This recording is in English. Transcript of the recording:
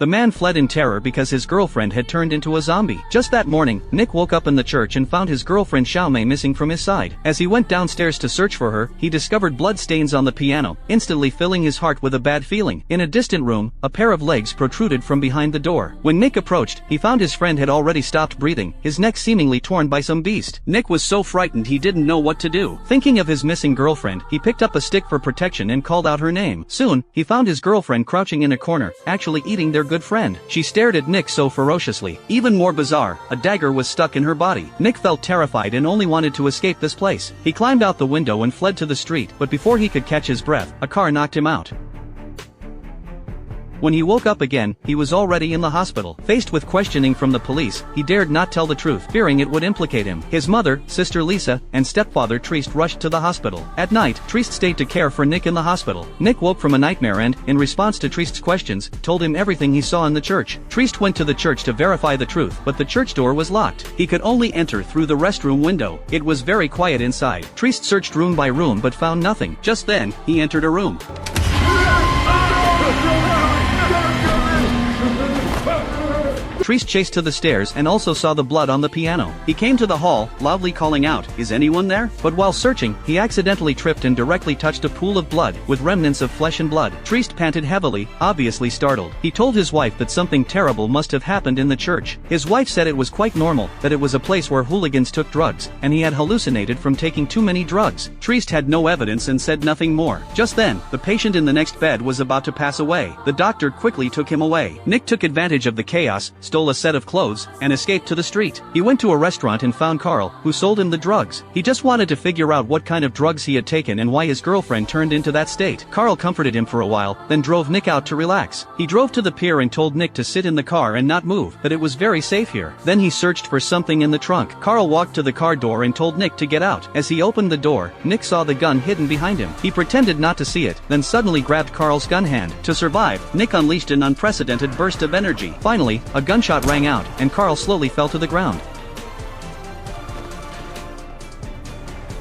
The man fled in terror because his girlfriend had turned into a zombie. Just that morning, Nick woke up in the church and found his girlfriend Xiaomei missing from his side. As he went downstairs to search for her, he discovered blood stains on the piano, instantly filling his heart with a bad feeling. In a distant room, a pair of legs protruded from behind the door. When Nick approached, he found his friend had already stopped breathing, his neck seemingly torn by some beast. Nick was so frightened he didn't know what to do. Thinking of his missing girlfriend, he picked up a stick for protection and called out her name. Soon, he found his girlfriend crouching in a corner, actually eating their good friend. She stared at Nick so ferociously. Even more bizarre, a dagger was stuck in her body. Nick felt terrified and only wanted to escape this place. He climbed out the window and fled to the street, but before he could catch his breath, a car knocked him out. When he woke up again, he was already in the hospital. Faced with questioning from the police, he dared not tell the truth, fearing it would implicate him. His mother, sister Lisa, and stepfather Trist rushed to the hospital. At night, Trist stayed to care for Nick in the hospital. Nick woke from a nightmare and, in response to Trist's questions, told him everything he saw in the church. Trist went to the church to verify the truth, but the church door was locked. He could only enter through the restroom window. It was very quiet inside. Trist searched room by room but found nothing. Just then, he entered a room. Trist chased to the stairs and also saw the blood on the piano. He came to the hall, loudly calling out, "Is anyone there?" But while searching, he accidentally tripped and directly touched a pool of blood, with remnants of flesh and blood. Trist panted heavily, obviously startled. He told his wife that something terrible must have happened in the church. His wife said it was quite normal, that it was a place where hooligans took drugs, and he had hallucinated from taking too many drugs. Trist had no evidence and said nothing more. Just then, the patient in the next bed was about to pass away. The doctor quickly took him away. Nick took advantage of the chaos, stole a set of clothes, and escaped to the street. He went to a restaurant and found Carl, who sold him the drugs. He just wanted to figure out what kind of drugs he had taken and why his girlfriend turned into that state. Carl comforted him for a while, then drove Nick out to relax. He drove to the pier and told Nick to sit in the car and not move, that it was very safe here. Then he searched for something in the trunk. Carl walked to the car door and told Nick to get out. As he opened the door, Nick saw the gun hidden behind him. He pretended not to see it, then suddenly grabbed Carl's gun hand. To survive, Nick unleashed an unprecedented burst of energy. Finally, a gunshot rang out, and Carl slowly fell to the ground.